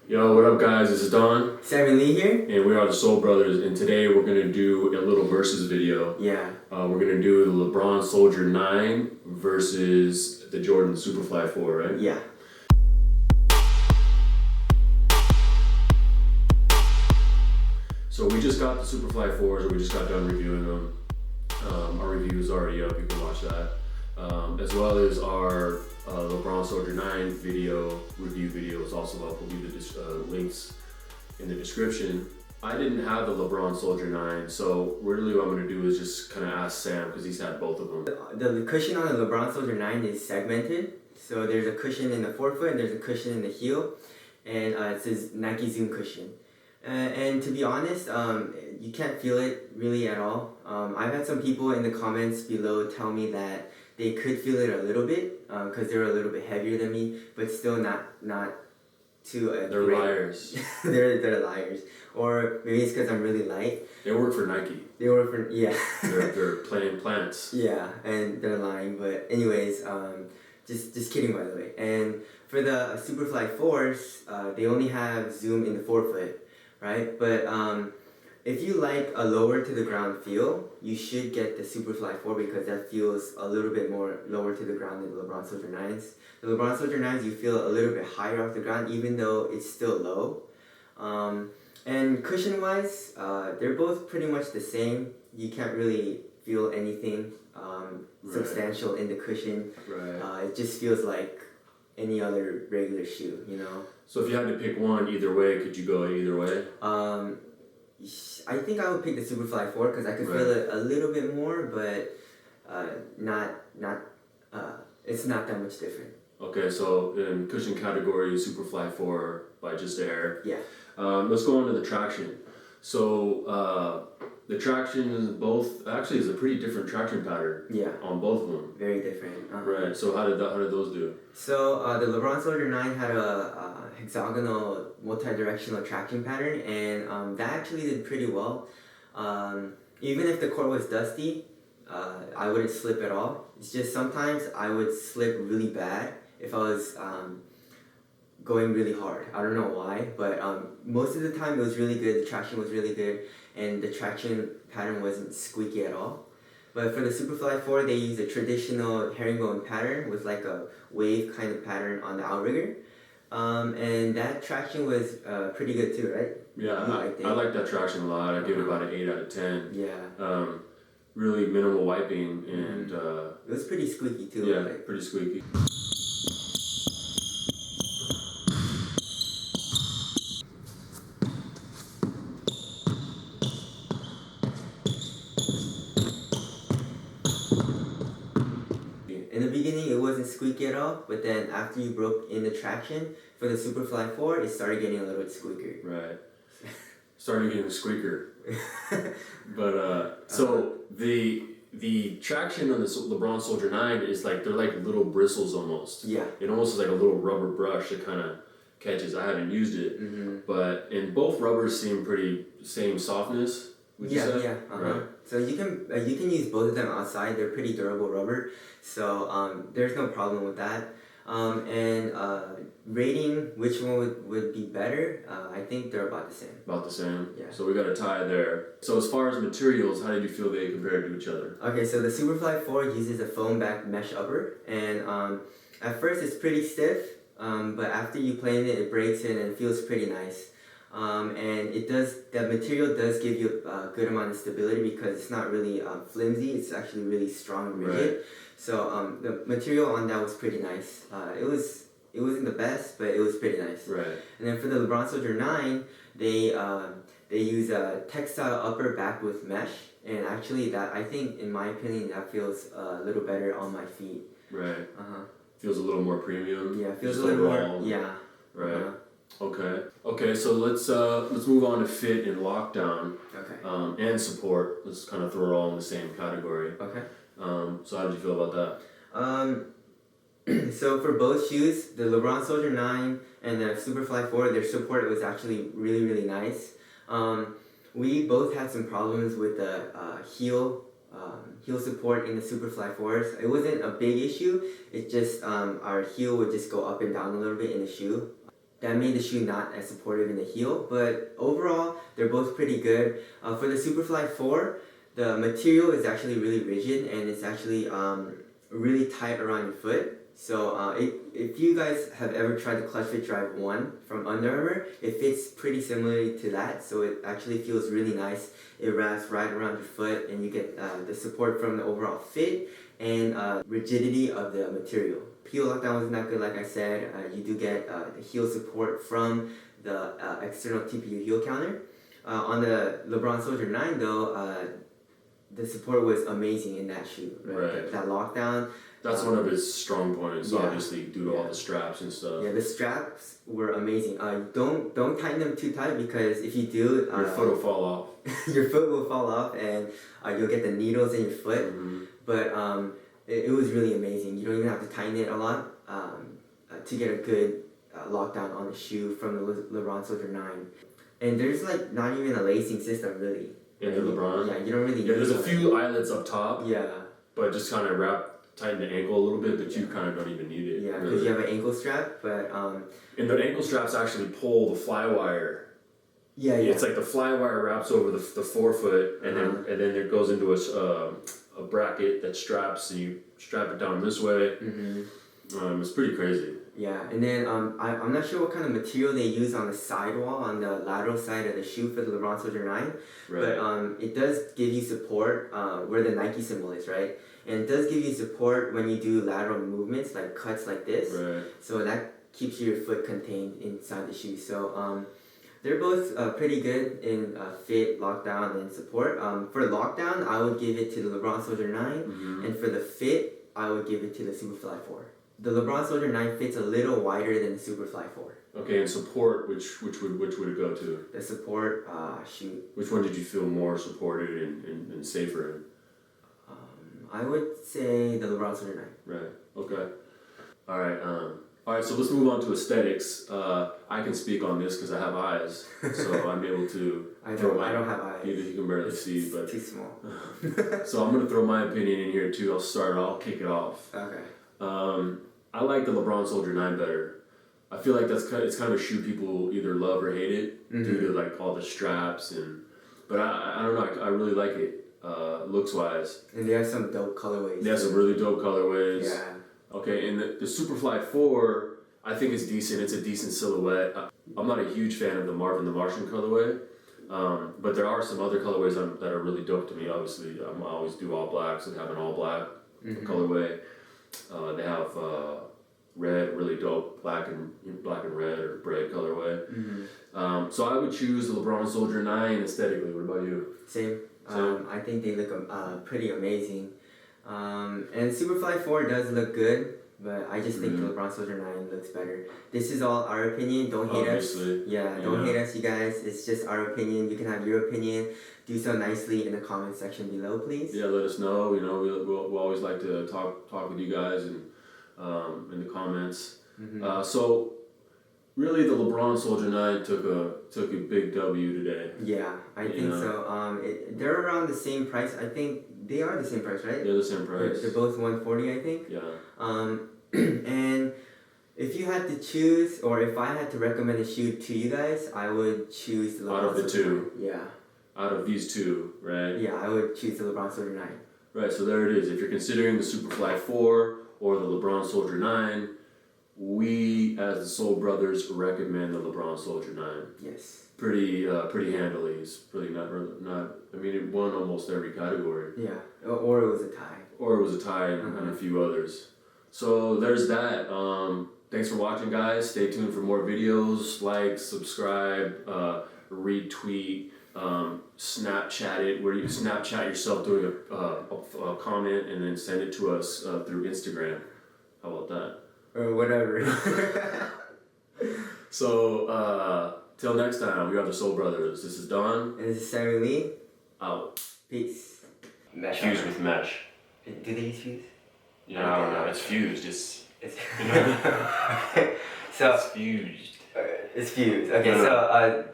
Yo, what up guys? This is Don. Sam and Lee here. And we are the Soul Brothers, and today we're going to do a little versus video. Yeah. We're going to do the LeBron Soldier 9 versus the Jordan Superfly 4, right? Yeah. So we just got the Superfly 4s, or we just got done reviewing them. Our review is already up, you can watch that. As well as our LeBron Soldier 9 review video is also up. We'll leave the links in the description. I didn't have the LeBron Soldier 9, so really what I'm going to do is just kind of ask Sam, because he's had both of them. The cushion on the LeBron Soldier 9 is segmented. So there's a cushion in the forefoot and there's a cushion in the heel. And it says Nike Zoom cushion. And to be honest, you can't feel it really at all. I've had some people in the comments below tell me that they could feel it a little bit because they're a little bit heavier than me, but still not too. They're liars. they're liars. Or maybe it's because I'm really light. They work for Nike. They work for they're playing plants. Yeah, and they're lying. But anyways, just kidding by the way. And for the Superfly 4s, they only have zoom in the forefoot. Right, but if you like a lower to the ground feel, you should get the Superfly 4 because that feels a little bit more lower to the ground than the LeBron Soldier 9s. The LeBron Soldier 9s, you feel a little bit higher off the ground even though it's still low. And cushion-wise, they're both pretty much the same. You can't really feel anything substantial in the cushion. Right. It just feels like any other regular shoe, you know? So if you had to pick one either way, could you go either way? I think I would pick the Superfly 4 because I could feel it a little bit more, but it's not that much different. Okay, so in cushion category, Superfly 4 by Just Air. Yeah. Let's go on to the traction. So the traction is a pretty different traction pattern. Yeah. On both of them. Very different. Right. So how did those do? So the LeBron Soldier 9 had a hexagonal multi-directional traction pattern, and that actually did pretty well. Even if the court was dusty, I wouldn't slip at all. It's just sometimes I would slip really bad if I was going really hard. I don't know why, but most of the time it was really good. The traction was really good, and the traction pattern wasn't squeaky at all. But for the Superfly 4, they used a traditional herringbone pattern with like a wave kind of pattern on the outrigger. And that traction was pretty good too, right? Yeah, I like that traction a lot. I give it about an 8 out of 10. Yeah. Really minimal wiping, and it was pretty squeaky too. Yeah, pretty squeaky. In the beginning, it wasn't squeaky at all, but then after you broke in the traction for the Superfly 4, it started getting a little bit squeaker. Right. Started getting a squeaker. But so the traction on the LeBron Soldier 9 is like they're like little bristles almost. Yeah. It almost is like a little rubber brush that kind of catches. I haven't used it, but and both rubbers seem pretty same softness. Yeah. Right. So you can use both of them outside. They're pretty durable rubber, so there's no problem with that. And rating which one would be better, I think they're about the same. About the same? Yeah. So we got a tie there. So as far as materials, how did you feel they compared to each other? Okay, so the Superfly 4 uses a foam back mesh upper, and at first it's pretty stiff, but after you play in it, it breaks in and it feels pretty nice. And the material does give you a good amount of stability because it's not really flimsy, it's actually really strong and rigid. Right. So the material on that was pretty nice. It wasn't the best, but it was pretty nice. Right. And then for the LeBron Soldier 9, they use a textile upper backed with mesh, and actually that, I think in my opinion, that feels a little better on my feet. Right. Feels a little more premium. Yeah, feels a little more. Yeah. Right. Okay, so let's move on to fit and lockdown. Okay. And support. Let's kind of throw it all in the same category. Okay. So how did you feel about that? So for both shoes, the LeBron Soldier 9 and the Superfly 4, their support was actually really, really nice. We both had some problems with the heel support in the Superfly 4s. It wasn't a big issue, it's just our heel would just go up and down a little bit in the shoe. that made the shoe not as supportive in the heel, but overall they're both pretty good. For the Superfly 4, the material is actually really rigid and it's actually really tight around your foot. So if you guys have ever tried the Clutch Fit Drive 1 from Under Armour, it fits pretty similarly to that, so it actually feels really nice. It wraps right around your foot and you get the support from the overall fit and rigidity of the material. Heel lockdown wasn't that good, like I said. You do get the heel support from the external TPU heel counter. On the Lebron Soldier 9 though, the support was amazing in that shoe. Right. That lockdown. That's one of his strong points, Yeah. obviously, due to all the straps and stuff. Yeah, the straps were amazing. Don't tighten them too tight because if you do, Your foot will fall off. your foot will fall off and you'll get the needles in your foot. Mm-hmm. But it was really amazing. You don't even have to tighten it a lot to get a good lockdown on the shoe from the LeBron Soldier 9. And there's like not even a lacing system really. In the LeBron? Yeah, you don't really. Yeah, there's a few eyelets up top. Yeah. But just kind of tighten the ankle a little bit, but you kind of don't even need it. Yeah, because really. you have an ankle strap, but And the ankle straps actually pull the fly wire. Yeah. It's like the fly wire wraps over the forefoot, and then it goes into a bracket that straps, and you strap it down this way. Mm-hmm. It's pretty crazy. Yeah, and then I'm not sure what kind of material they use on the sidewall, on the lateral side of the shoe for the LeBron Soldier 9, Right. but it does give you support where the Nike symbol is, right? And it does give you support when you do lateral movements, like cuts like this. Right. So that keeps your foot contained inside the shoe. So they're both pretty good in fit, lockdown, and support. For lockdown, I would give it to the LeBron Soldier 9, Mm-hmm. and for the fit, I would give it to the Superfly 4. The LeBron Soldier 9 fits a little wider than the Superfly 4. Okay, and support, which would it go to? The support, shoot. Which one did you feel more supported and safer in? I would say the LeBron Soldier 9. Right. Okay. All right. All right. So let's move on to aesthetics. I can speak on this because I have eyes, so I'm able to. I don't have eyes. You can barely It's see, but too small. so I'm gonna throw my opinion in here too. I'll kick it off. Okay. I like the LeBron Soldier 9 better. I feel like it's kind of a shoe people either love or hate it due to like all the straps but I don't know. I really like it looks wise. And they have some dope colorways. They have some really dope colorways. Yeah. Okay, and the Superfly 4, I think it's decent. It's a decent silhouette. I'm not a huge fan of the Marvin the Martian colorway, but there are some other colorways that are really dope to me. Obviously, I always do all black, so they have an all black colorway. They have red, really dope, black and red or bread colorway. So I would choose the LeBron Soldier 9 aesthetically. What about you? Same. I think they look pretty amazing. And Superfly 4 does look good, but I just think the LeBron Soldier 9 looks better. This is all our opinion. Don't hate Obviously. us. Yeah, don't hate us, you guys. It's just our opinion. You can have your opinion. Do so nicely in the comment section below, please. Yeah, let us know. You know, we'll always like to talk with you guys and in the comments. So really, the LeBron Soldier 9 took a big W today. Yeah, I think so. They're around the same price. I think they are the same price, right? They're the same price. They're both $140, I think. Yeah. And if you had to choose, or if I had to recommend a shoe to you guys, I would choose the LeBron Out of the Soldier two. 9. Yeah. Out of these two, right? Yeah, I would choose the LeBron Soldier 9. Right, so there it is. If you're considering the Superfly 4 or the LeBron Soldier 9, we as the Soul Brothers recommend the LeBron Soldier 9. Yes. Pretty handily. It's really not. I mean, it won almost every category. Yeah, or it was a tie. Or it was a tie and a few others. So there's that. Thanks for watching, guys. Stay tuned for more videos. Like, subscribe, retweet, Snapchat it, where you Snapchat yourself doing a comment and then send it to us through Instagram. How about that? Or whatever. So, till next time, we are the Soul Brothers. This is Don. And this is Sammy Lee. Out. Peace. Mesh. Fused with mesh. Do they use fuse? Yeah, I don't know. It's fused. It's okay. So it's fused. it's fused. Okay, so